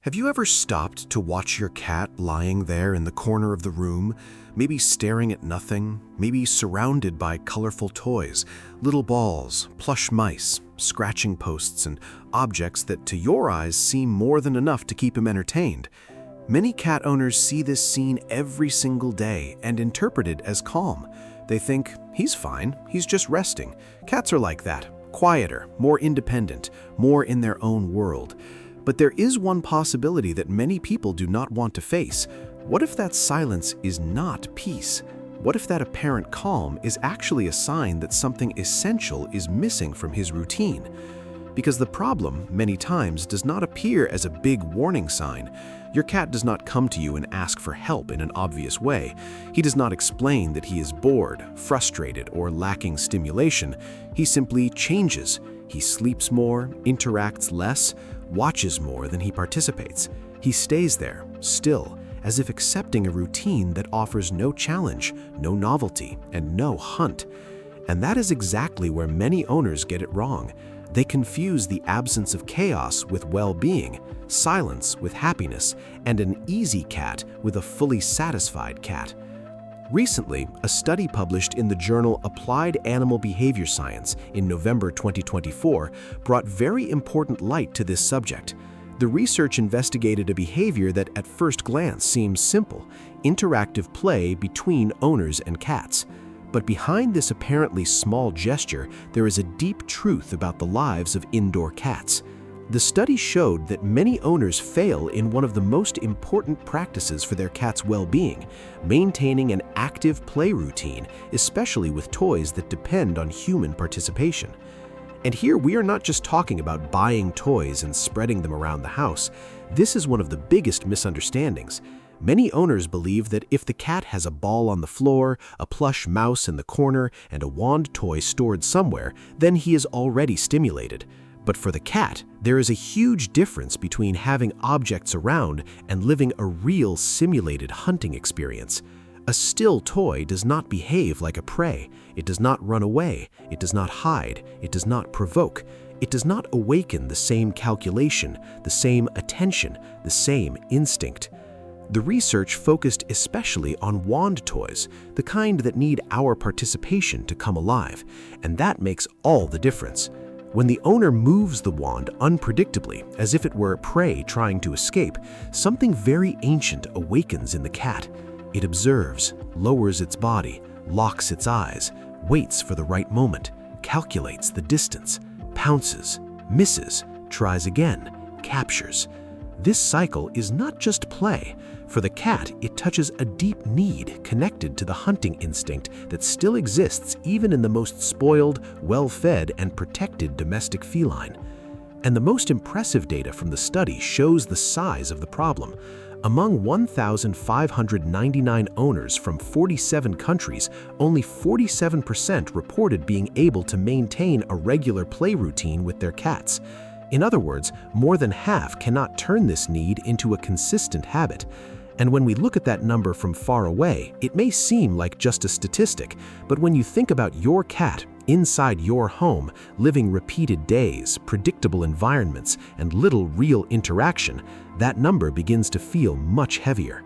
Have you ever stopped to watch your cat lying there in the corner of the room, maybe staring at nothing, maybe surrounded by colorful toys, little balls, plush mice, scratching posts, and objects that to your eyes seem more than enough to keep him entertained? Many cat owners see this scene every single day and interpret it as calm. They think, he's fine, he's just resting. Cats are like that, quieter, more independent, more in their own world. But there is one possibility that many people do not want to face. What if that silence is not peace? What if that apparent calm is actually a sign that something essential is missing from his routine? Because the problem, many times, does not appear as a big warning sign. Your cat does not come to you and ask for help in an obvious way. He does not explain that he is bored, frustrated, or lacking stimulation. He simply changes. He sleeps more, interacts less, watches more than he participates. He stays there, still, as if accepting a routine that offers no challenge, no novelty, and no hunt. And that is exactly where many owners get it wrong. They confuse the absence of chaos with well-being, silence with happiness, and an easy cat with a fully satisfied cat. Recently, a study published in the journal Applied Animal Behaviour Science in November 2024 brought very important light to this subject. The research investigated a behavior that at first glance seems simple: interactive play between owners and cats. But behind this apparently small gesture, there is a deep truth about the lives of indoor cats. The study showed that many owners fail in one of the most important practices for their cat's well-being: maintaining an active play routine, especially with toys that depend on human participation. And here we are not just talking about buying toys and spreading them around the house. This is one of the biggest misunderstandings. Many owners believe that if the cat has a ball on the floor, a plush mouse in the corner, and a wand toy stored somewhere, then he is already stimulated. But for the cat, there is a huge difference between having objects around and living a real simulated hunting experience. A still toy does not behave like a prey. It does not run away. It does not hide. It does not provoke. It does not awaken the same calculation, the same attention, the same instinct. The research focused especially on wand toys, the kind that need our participation to come alive, and that makes all the difference. When the owner moves the wand unpredictably, as if it were prey trying to escape, something very ancient awakens in the cat. It observes, lowers its body, locks its eyes, waits for the right moment, calculates the distance, pounces, misses, tries again, captures. This cycle is not just play. For the cat, it touches a deep need connected to the hunting instinct that still exists even in the most spoiled, well-fed, and protected domestic feline. And the most impressive data from the study shows the size of the problem. Among 1,599 owners from 47 countries, only 47% reported being able to maintain a regular play routine with their cats. In other words, more than half cannot turn this need into a consistent habit. And when we look at that number from far away, it may seem like just a statistic, but when you think about your cat inside your home, living repeated days, predictable environments, and little real interaction, that number begins to feel much heavier.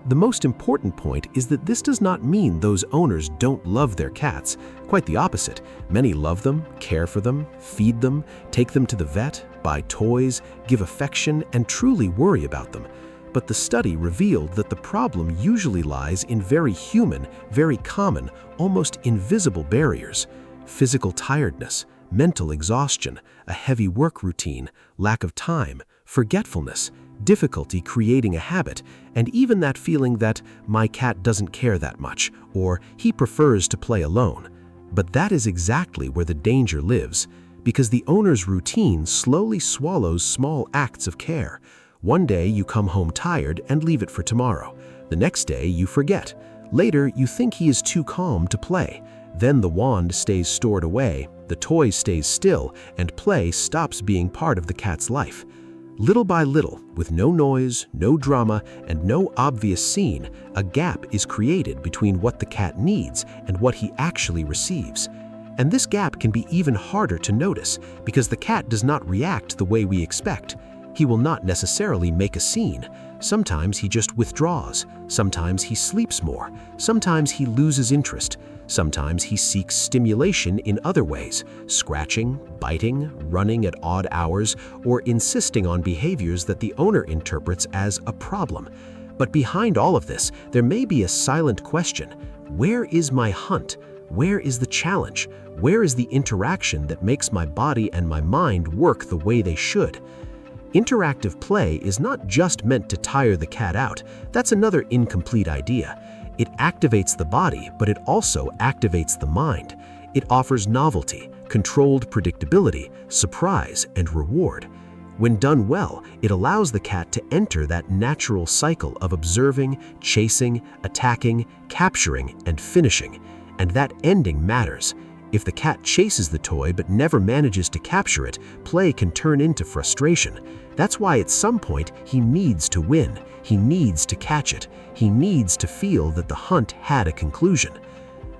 The most important point is that this does not mean those owners don't love their cats. Quite the opposite. Many love them, care for them, feed them, take them to the vet, buy toys, give affection, and truly worry about them. But the study revealed that the problem usually lies in very human, very common, almost invisible barriers: physical tiredness, mental exhaustion, a heavy work routine, lack of time, forgetfulness, difficulty creating a habit, and even that feeling that my cat doesn't care that much, or he prefers to play alone. But that is exactly where the danger lives, because the owner's routine slowly swallows small acts of care. One day you come home tired and leave it for tomorrow. The next day you forget. Later you think he is too calm to play. Then the wand stays stored away, the toy stays still, and play stops being part of the cat's life. Little by little, with no noise, no drama, and no obvious scene, a gap is created between what the cat needs and what he actually receives. And this gap can be even harder to notice because the cat does not react the way we expect. He will not necessarily make a scene. Sometimes he just withdraws. Sometimes he sleeps more. Sometimes he loses interest. Sometimes he seeks stimulation in other ways, scratching, biting, running at odd hours, or insisting on behaviors that the owner interprets as a problem. But behind all of this, there may be a silent question. Where is my hunt? Where is the challenge? Where is the interaction that makes my body and my mind work the way they should? Interactive play is not just meant to tire the cat out. That's another incomplete idea. It activates the body, but it also activates the mind. It offers novelty, controlled predictability, surprise, and reward. When done well, it allows the cat to enter that natural cycle of observing, chasing, attacking, capturing, and finishing. And that ending matters. If the cat chases the toy but never manages to capture it, play can turn into frustration. That's why at some point he needs to win. He needs to catch it. He needs to feel that the hunt had a conclusion.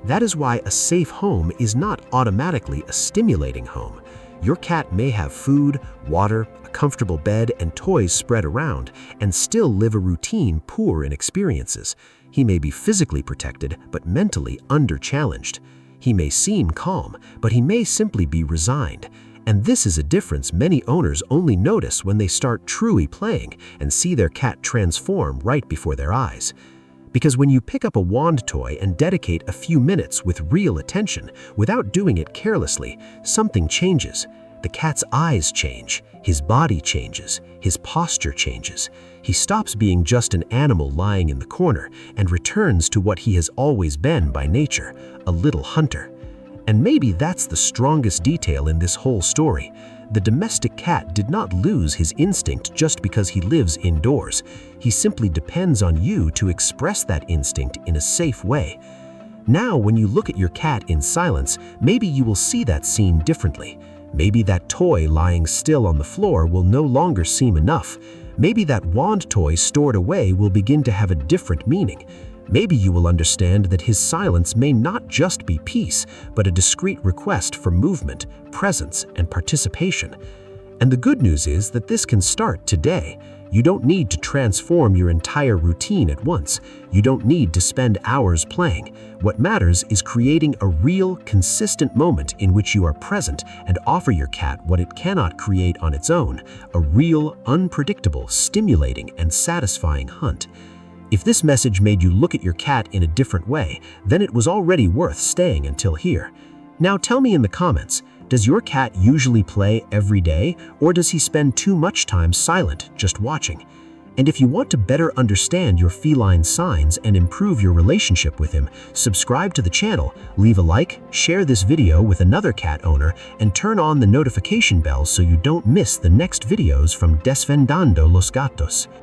That is why a safe home is not automatically a stimulating home. Your cat may have food, water, a comfortable bed, and toys spread around, and still live a routine poor in experiences. He may be physically protected, but mentally under-challenged. He may seem calm, but he may simply be resigned. And this is a difference many owners only notice when they start truly playing and see their cat transform right before their eyes. Because when you pick up a wand toy and dedicate a few minutes with real attention, without doing it carelessly, something changes. The cat's eyes change, his body changes, his posture changes. He stops being just an animal lying in the corner and returns to what he has always been by nature, a little hunter. And maybe that's the strongest detail in this whole story. The domestic cat did not lose his instinct just because he lives indoors. He simply depends on you to express that instinct in a safe way. Now, when you look at your cat in silence, maybe you will see that scene differently. Maybe that toy lying still on the floor will no longer seem enough. Maybe that wand toy stored away will begin to have a different meaning. Maybe you will understand that his silence may not just be peace, but a discreet request for movement, presence, and participation. And the good news is that this can start today. You don't need to transform your entire routine at once. You don't need to spend hours playing. What matters is creating a real, consistent moment in which you are present and offer your cat what it cannot create on its own, a real, unpredictable, stimulating, and satisfying hunt. If this message made you look at your cat in a different way, then it was already worth staying until here. Now tell me in the comments, does your cat usually play every day, or does he spend too much time silent, just watching? And if you want to better understand your feline signs and improve your relationship with him, subscribe to the channel, leave a like, share this video with another cat owner, and turn on the notification bell so you don't miss the next videos from Desvendando los Gatos.